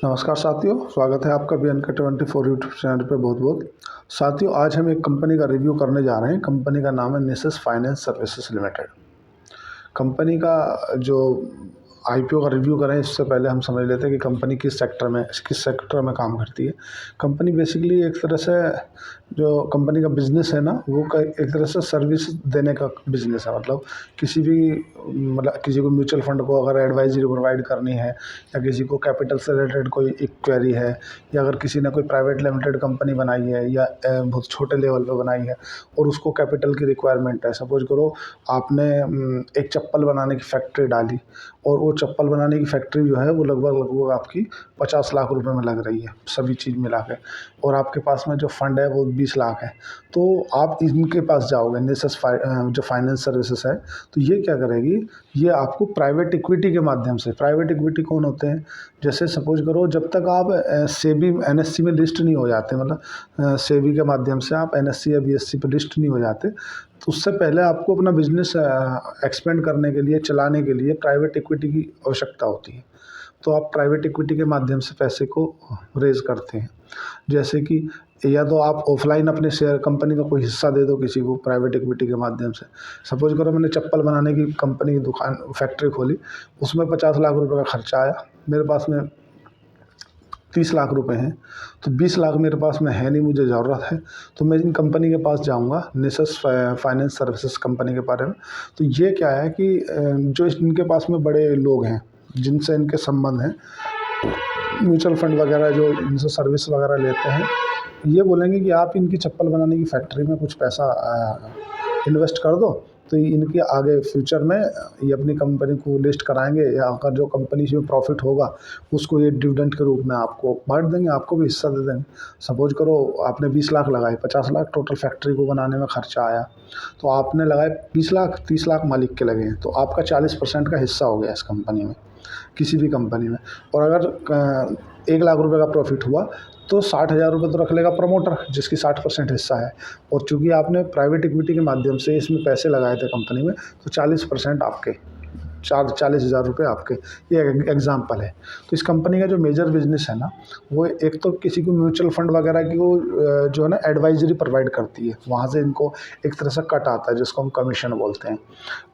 नमस्कार साथियों, स्वागत है आपका BNK24 यूट्यूब चैनल पे। बहुत बहुत साथियों, आज हम एक कंपनी का रिव्यू करने जा रहे हैं। कंपनी का नाम है निसिस फाइनेंस सर्विसेज लिमिटेड। कंपनी का जो IPO का रिव्यू करें इससे पहले हम समझ लेते हैं कि कंपनी किस सेक्टर में काम करती है। कंपनी बेसिकली एक तरह से जो कंपनी का बिज़नेस है ना, वो एक तरह से सर्विस देने का बिज़नेस है। मतलब किसी को म्यूचुअल फंड को अगर एडवाइजरी प्रोवाइड करनी है, या किसी को कैपिटल से रिलेटेड कोई एक क्वेरी है, या अगर किसी ने कोई प्राइवेट लिमिटेड कंपनी बनाई है या बहुत छोटे लेवल पे बनाई है और उसको कैपिटल की रिक्वायरमेंट है। सपोज करो आपने एक चप्पल बनाने की फैक्ट्री डाली, और वो चप्पल बनाने की फैक्ट्री जो है वो लगभग आपकी 50 लाख रुपए में लग रही है सभी चीज़ मिला के, और आपके पास में जो फंड है वो 20 लाख है। तो आप इनके पास जाओगे, निसिस जो फाइनेंस सर्विसेज है, तो ये क्या करेगी, ये आपको प्राइवेट इक्विटी के माध्यम से। प्राइवेट इक्विटी कौन होते हैं? जैसे सपोज करो जब तक आप सेबी NSE में लिस्ट नहीं हो जाते, मतलब सेबी के माध्यम से आप NSE या BSE पर लिस्ट नहीं हो जाते, तो उससे पहले आपको अपना बिजनेस एक्सपेंड करने के लिए, चलाने के लिए प्राइवेट इक्विटी की आवश्यकता होती है। तो आप प्राइवेट इक्विटी के माध्यम से पैसे को रेज़ करते हैं। जैसे कि या तो आप ऑफलाइन अपने शेयर कंपनी का कोई हिस्सा दे दो किसी को प्राइवेट इक्विटी के माध्यम से। सपोज करो मैंने चप्पल बनाने की कंपनी की दुकान फैक्ट्री खोली, उसमें 50 लाख रुपए का खर्चा आया, मेरे पास में 30 लाख रुपए हैं, तो 20 लाख मेरे पास में है नहीं, मुझे ज़रूरत है, तो मैं इन कंपनी के पास जाऊंगा, निसिस फाइनेंस सर्विसेज कंपनी के बारे में। तो ये क्या है कि जो इनके पास में बड़े लोग हैं जिनसे इनके संबंध हैं, म्यूचुअल फंड वगैरह जो इनसे सर्विस वगैरह लेते हैं, ये बोलेंगे कि आप इनकी चप्पल बनाने की फैक्ट्री में कुछ पैसा इन्वेस्ट कर दो, तो इनके आगे फ्यूचर में ये अपनी कंपनी को लिस्ट कराएंगे, या अगर जो कंपनी से प्रॉफिट होगा उसको ये डिविडेंड के रूप में आपको बांट देंगे, आपको भी हिस्सा दे देंगे। सपोज करो आपने 20 लाख लगाए, 50 लाख टोटल फैक्ट्री को बनाने में खर्चा आया, तो आपने लगाए 20 लाख, 30 लाख मालिक के लगे हैं, तो आपका 40% का हिस्सा हो गया इस कंपनी में, किसी भी कंपनी में। और अगर 1 लाख रुपए का प्रॉफिट हुआ तो 60,000 रुपये तो रख लेगा प्रमोटर, जिसकी 60% हिस्सा है। और चूंकि आपने प्राइवेट इक्विटी के माध्यम से इसमें पैसे लगाए थे कंपनी में, तो 40% आपके, 40,000 रुपये आपके। ये एग्जाम्पल है। तो इस कंपनी का जो मेजर बिजनेस है ना, वो एक तो किसी को म्यूचुअल फंड वगैरह की वो जो है ना एडवाइजरी प्रोवाइड करती है, वहाँ से इनको एक तरह से कट आता है जिसको हम कमीशन बोलते हैं।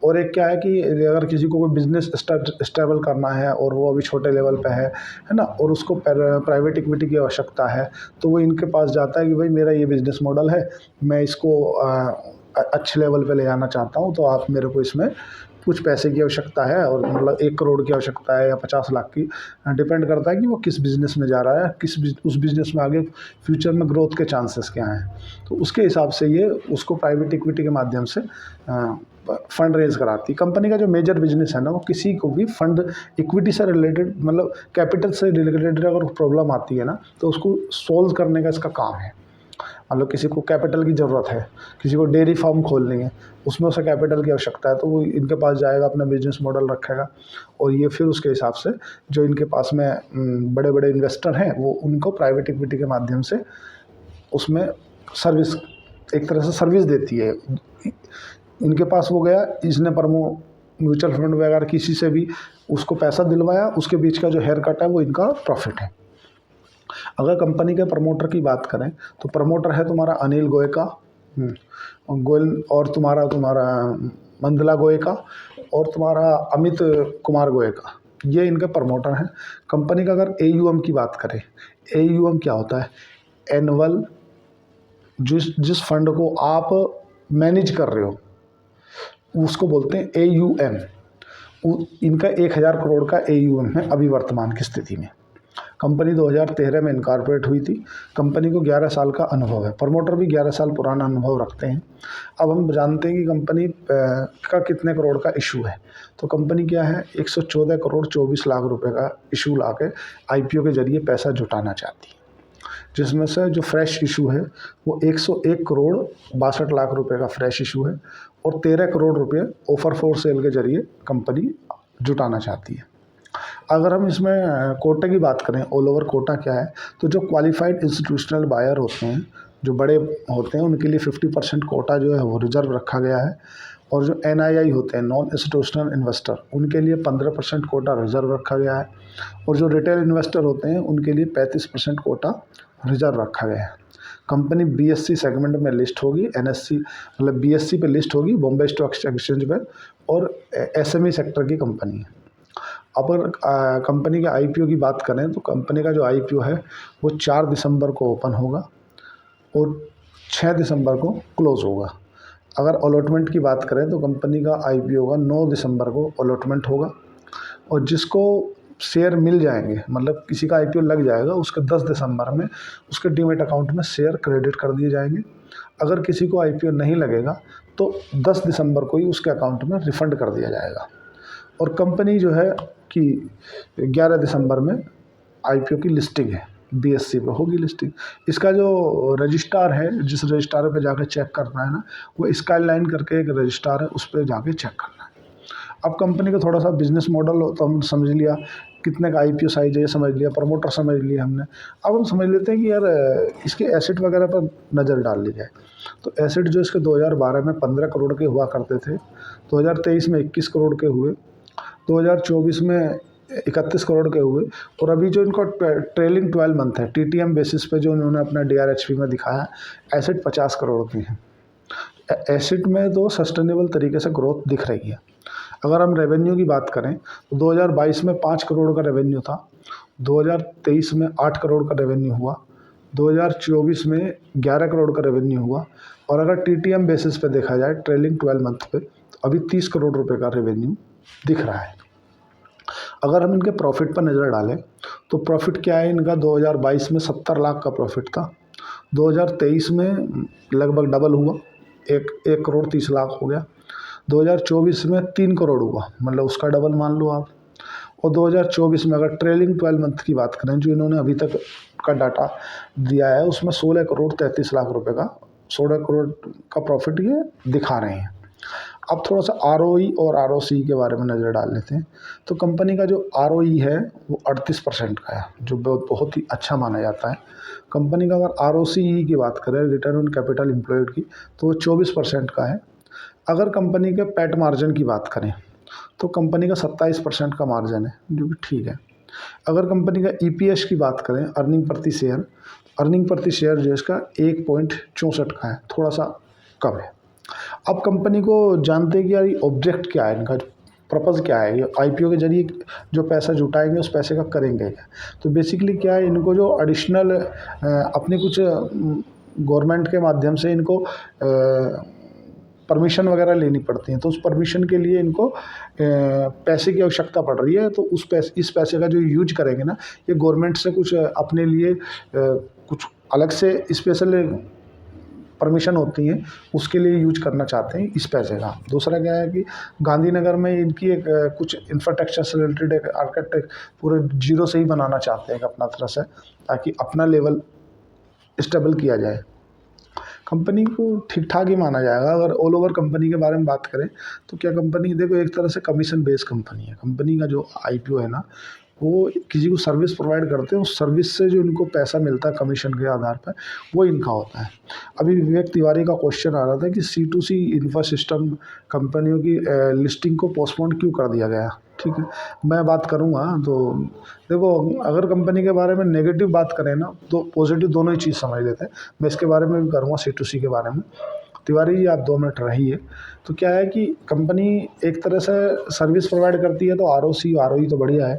और एक क्या है कि अगर किसी को कोई बिजनेस स्टेबल करना है और वो अभी छोटे लेवल पे है ना, और उसको प्राइवेट इक्विटी की आवश्यकता है, तो वो इनके पास जाता है कि भाई मेरा ये बिजनेस मॉडल है, मैं इसको अच्छे लेवल पे ले जाना चाहता हूँ, तो आप मेरे को इसमें कुछ पैसे की आवश्यकता है, और मतलब 1 करोड़ की आवश्यकता है या 50 लाख की, डिपेंड करता है कि वो किस बिज़नेस में जा रहा है, उस बिज़नेस में आगे फ्यूचर में ग्रोथ के चांसेस क्या हैं। तो उसके हिसाब से ये उसको प्राइवेट इक्विटी के माध्यम से फंड रेज कराती है। कंपनी का जो मेजर बिजनेस है ना, वो किसी को भी फंड इक्विटी से रिलेटेड, मतलब कैपिटल से रिलेटेड अगर प्रॉब्लम आती है ना, तो उसको सोल्व करने का इसका काम है। मतलब किसी को कैपिटल की ज़रूरत है, किसी को डेयरी फार्म खोलनी है, उसमें उसे कैपिटल की आवश्यकता है, तो वो इनके पास जाएगा, अपना बिजनेस मॉडल रखेगा, और ये फिर उसके हिसाब से जो इनके पास में बड़े बड़े इन्वेस्टर हैं, वो उनको प्राइवेट इक्विटी के माध्यम से उसमें सर्विस, एक तरह से सर्विस देती है। इनके पास वो गया, इसने म्यूचुअल फंड वगैरह किसी से भी उसको पैसा दिलवाया, उसके बीच का जो हेयर कट है वो इनका प्रॉफिट है। अगर कंपनी के प्रमोटर की बात करें, तो प्रमोटर है तुम्हारा अनिल गोयका, गोयल, और तुम्हारा मंदला गोयका, और तुम्हारा अमित कुमार गोयका, ये इनके प्रमोटर हैं। कंपनी का अगर AUM की बात करें, AUM क्या होता है? एनुअल, जिस फंड को आप मैनेज कर रहे हो उसको बोलते हैं AUM। इनका 1,000 करोड़ का AUM है अभी वर्तमान की स्थिति में। कंपनी 2013 में इनकॉर्पोरेट हुई थी। कंपनी को 11 साल का अनुभव है, प्रमोटर भी 11 साल पुराना अनुभव रखते हैं। अब हम जानते हैं कि कंपनी का कितने करोड़ का इशू है। तो कंपनी क्या है, 114 करोड़ 24 लाख रुपए का इशू ला के IPO के जरिए पैसा जुटाना चाहती है, जिसमें से जो फ्रेश इशू है वो 101 करोड़ 62 लाख रुपए का फ्रेश इशू है, और 13 करोड़ रुपए ऑफर फॉर सेल के जरिए कंपनी जुटाना चाहती है। अगर हम इसमें कोटा की बात करें, ऑल ओवर कोटा क्या है, तो जो क्वालिफाइड इंस्टीट्यूशनल बायर होते हैं, जो बड़े होते हैं, उनके लिए 50% कोटा जो है वो रिजर्व रखा गया है। और जो NII होते हैं, नॉन इंस्टीट्यूशनल इन्वेस्टर, उनके लिए 15% कोटा रिजर्व रखा गया है, और जो रिटेल इन्वेस्टर होते हैं उनके लिए 35% कोटा रिजर्व रखा गया है। कंपनी BSE सेगमेंट में लिस्ट होगी, NSE मतलब BSE पे लिस्ट होगी, बॉम्बे स्टॉक एक्सचेंज पे, और SME सेक्टर की कंपनी है। अब अगर कंपनी के IPO की बात करें तो कंपनी का जो IPO है वो 4 दिसंबर को ओपन होगा और 6 दिसंबर को क्लोज होगा। अगर अलॉटमेंट की बात करें तो कंपनी का IPO का 9 दिसंबर को अलॉटमेंट होगा, और जिसको शेयर मिल जाएंगे, मतलब किसी का IPO लग जाएगा, उसके 10 दिसंबर में उसके डीमेट अकाउंट में शेयर क्रेडिट कर दिए जाएंगे। अगर किसी को IPO नहीं लगेगा तो 10 दिसंबर को ही उसके अकाउंट में रिफ़ंड कर दिया जाएगा। और कंपनी जो है कि 11 दिसंबर में IPO की लिस्टिंग है, BSE पे होगी लिस्टिंग। इसका जो रजिस्ट्रार है, जिस रजिस्ट्रार पे जाके चेक करना है ना, वो स्काईलाइन करके एक रजिस्ट्रार है, उस पर जाके चेक करना है। अब कंपनी का थोड़ा सा बिजनेस मॉडल तो हम समझ लिया, कितने का IPO साइज है ये समझ लिया, प्रमोटर समझ लिया हमने। अब हम समझ लेते हैं कि यार इसके एसेट वगैरह पर नज़र डाल ली जाए। तो एसेट जो इसके 2012 में 15 करोड़ के हुआ करते थे, 2023 में 21 करोड़ के हुए, 2024 में 31 करोड़ के हुए, और अभी जो इनको ट्रेलिंग 12 मंथ है TTM बेसिस पे जो उन्होंने अपना DRHP में दिखाया, एसेट 50 करोड़ की है। एसेट में तो सस्टेनेबल तरीके से ग्रोथ दिख रही है। अगर हम रेवेन्यू की बात करें तो 2022 में 5 करोड़ का रेवेन्यू था, 2023 में 8 करोड़ का रेवेन्यू हुआ, 2024 में 11 करोड़ का रेवेन्यू हुआ, और अगर TTM बेसिस पे देखा जाए ट्रेलिंग 12 मंथ पे, तो अभी 30 करोड़ रुपए का रेवेन्यू दिख रहा है। अगर हम इनके प्रॉफिट पर नज़र डालें तो प्रॉफिट क्या है इनका, 2022 में 70 लाख का प्रॉफिट था, 2023 में लगभग डबल हुआ, 1 करोड़ 30 लाख हो गया, 2024 में 3 करोड़ हुआ, मतलब उसका डबल मान लो आप। और 2024 में अगर ट्रेलिंग 12 मंथ की बात करें, जो इन्होंने अभी तक का डाटा दिया है, उसमें 16 करोड़ 33 लाख रुपए का 16 करोड़ का प्रॉफिट ये दिखा रहे हैं। अब थोड़ा सा ROE और ROC के बारे में नज़र डाल लेते हैं। तो कंपनी का जो ROE है वो 38% का है, जो बहुत ही अच्छा माना जाता है। कंपनी का अगर ROCE की बात करें, रिटर्न ऑन कैपिटल एम्प्लॉयड की, तो वो 24% का है। अगर कंपनी के पैट मार्जिन की बात करें तो कंपनी का 27% का मार्जिन है, जो कि ठीक है। अगर कंपनी का EPS की बात करें, अर्निंग प्रति शेयर जो इसका 1.64 का है, थोड़ा सा कम है। अब कंपनी को जानते हैं कि यार ये ऑब्जेक्ट क्या है, इनका पर्पज़ क्या है, ये IPO के जरिए जो पैसा जुटाएंगे उस पैसे का करेंगे क्या। तो बेसिकली क्या है, इनको जो एडिशनल अपनी कुछ गवर्नमेंट के माध्यम से इनको परमिशन वगैरह लेनी पड़ती हैं, तो उस परमिशन के लिए इनको पैसे की आवश्यकता पड़ रही है। तो इस पैसे का जो यूज करेंगे ना, ये गवर्नमेंट से कुछ अपने लिए कुछ अलग से स्पेशल परमिशन होती हैं, उसके लिए यूज करना चाहते हैं इस पैसे का। दूसरा क्या है कि गांधीनगर में इनकी एक कुछ इंफ्रास्ट्रक्चर से रिलेटेड एक आर्किटेक्ट पूरे जीरो से ही बनाना चाहते हैं अपना तरह से, ताकि अपना लेवल स्टेबल किया जाए। कंपनी को ठीक ठाक ही माना जाएगा। अगर ऑल ओवर कंपनी के बारे में बात करें तो क्या कंपनी, देखो एक तरह से कमीशन बेस्ड कंपनी है। कंपनी का जो IPO है ना, वो किसी को सर्विस प्रोवाइड करते हैं, उस सर्विस से जो इनको पैसा मिलता है कमीशन के आधार पर, वो इनका होता है। अभी विवेक तिवारी का क्वेश्चन आ रहा था कि C2C इंफ्रासिस्टम कंपनियों की लिस्टिंग को पोस्टपोन क्यों कर दिया गया। ठीक है, मैं बात करूँगा। तो देखो, अगर कंपनी के बारे में नेगेटिव बात करें ना, तो पॉजिटिव दोनों ही चीज़ समझ लेते हैं। मैं इसके बारे में भी करूँगा, C2C के बारे में। तिवारी जी आप 2 मिनट रहिए। तो क्या है कि कंपनी एक तरह से सर्विस प्रोवाइड करती है, तो ROE तो बढ़िया है,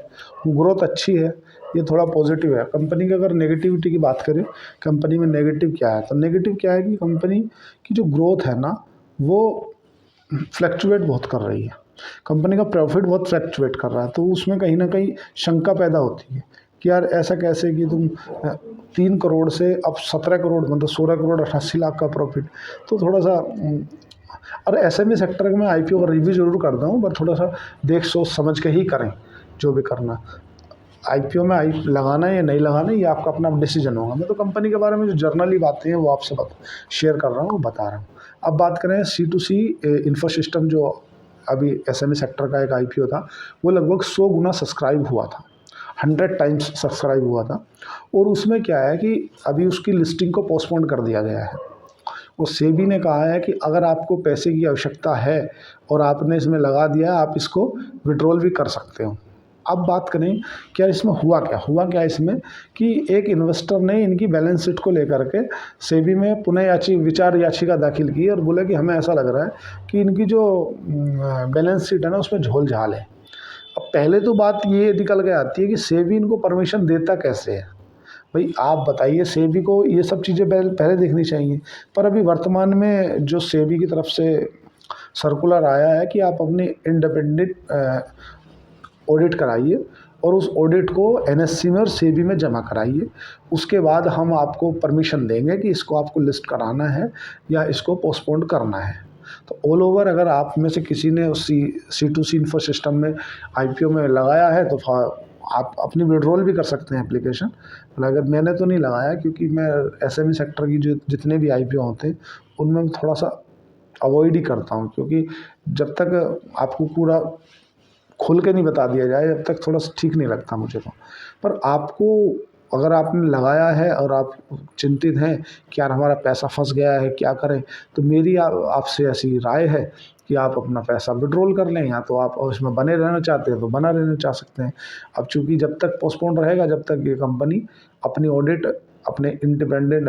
ग्रोथ अच्छी है, ये थोड़ा पॉजिटिव है। कंपनी की अगर नेगेटिविटी की बात करें, कंपनी में नेगेटिव क्या है, तो नेगेटिव क्या है कि कंपनी की जो ग्रोथ है ना, वो फ्लैक्चुएट बहुत कर रही है। कंपनी का प्रॉफिट बहुत फ्लैक्चुएट कर रहा है, तो उसमें कहीं ना कहीं शंका पैदा होती है कि यार ऐसा कैसे कि तुम 3 करोड़ से अब 17 करोड़, मतलब 16 करोड़ 88 लाख का प्रॉफिट। तो थोड़ा सा और SME सेक्टर में IPO का रिव्यू जरूर करता हूँ, पर थोड़ा सा देख सोच समझ के ही करें जो भी करना। IPO में लगाना है या नहीं लगाना है, ये आपका अपना डिसीजन होगा। मैं तो कंपनी के बारे में जो जर्नली बातें हैं वो आपसे शेयर कर रहा हूँ, वो बता रहा हूँ। अब बात करें C2C इंफ्रासिस्टम, जो अभी SME सेक्टर का एक IPO था, वो लगभग 100 गुना सब्सक्राइब हुआ था, 100 टाइम्स सब्सक्राइब हुआ था। और उसमें क्या है कि अभी उसकी लिस्टिंग को पोस्टपोन कर दिया गया है। वो सेबी ने कहा है कि अगर आपको पैसे की आवश्यकता है और आपने इसमें लगा दिया है, आप इसको विड्रॉल भी कर सकते हो। अब बात करें क्या इसमें हुआ क्या इसमें कि एक इन्वेस्टर ने इनकी बैलेंस शीट को लेकर के सेबी में पुनः विचार याचिका दाखिल की और बोला कि हमें ऐसा लग रहा है कि इनकी जो बैलेंस शीट है ना उसमें झोल झाल है। अब पहले तो बात ये निकल के आती है कि सेबी इनको परमिशन देता कैसे है। भाई आप बताइए, सेबी को ये सब चीज़ें पहले देखनी चाहिए। पर अभी वर्तमान में जो सेबी की तरफ से सर्कुलर आया है कि आप अपनी इंडिपेंडेंट ऑडिट कराइए और उस ऑडिट को एनएससी में और सेबी में जमा कराइए। उसके बाद हम आपको परमिशन देंगे कि इसको आपको लिस्ट कराना है या इसको पोस्टपोन करना है। तो ऑल ओवर अगर आप में से किसी ने उस C2C इन्फो सिस्टम में IPO में लगाया है तो आप अपनी विड्रॉल भी कर सकते हैं एप्लीकेशन। मतलब अगर मैंने तो नहीं लगाया, क्योंकि मैं SME सेक्टर की जो जितने भी IPO होते हैं उनमें मैं थोड़ा सा अवॉइड ही करता हूँ, क्योंकि जब तक आपको पूरा खुल के नहीं बता दिया जाए जब तक थोड़ा सा ठीक नहीं लगता मुझे तो। पर आपको अगर आपने लगाया है और आप चिंतित हैं कि यार हमारा पैसा फंस गया है, क्या करें, तो मेरी आपसे ऐसी राय है कि आप अपना पैसा विड्रॉल कर लें, या तो आप उसमें बने रहना चाहते हैं तो बना रहना चाह सकते हैं। अब चूँकि जब तक पोस्टपोन रहेगा, जब तक ये कंपनी अपनी ऑडिट अपने इंडिपेंडेंट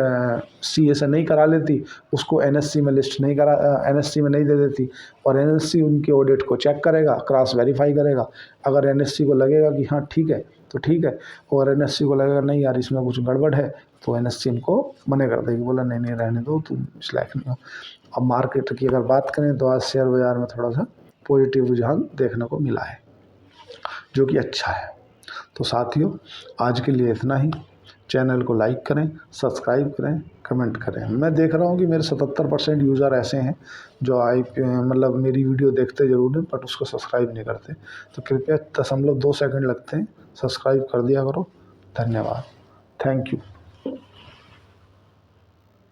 CA से नहीं करा लेती, उसको NSC में लिस्ट नहीं करा, NSC में नहीं दे देती, और NSC उनके ऑडिट को चेक करेगा, क्रॉस वेरीफाई करेगा। अगर NSC को लगेगा कि हाँ ठीक है तो ठीक है, और NSC को लगेगा नहीं यार इसमें कुछ गड़बड़ है, तो NSC इनको मना कर देगी, बोला नहीं नहीं रहने दो, तुम इस लायक नहीं हो। अब मार्केट की अगर बात करें तो आज शेयर बाज़ार में थोड़ा सा पॉजिटिव रुझान देखने को मिला है, जो कि अच्छा है। तो साथियों, आज के लिए इतना ही। चैनल को लाइक करें, सब्सक्राइब करें, कमेंट करें। मैं देख रहा हूँ कि मेरे 77% यूज़र ऐसे हैं जो मतलब मेरी वीडियो देखते ज़रूर हैं बट उसको सब्सक्राइब नहीं करते। तो कृपया 0.2 सेकंड लगते हैं, सब्सक्राइब कर दिया करो। धन्यवाद। Thank you.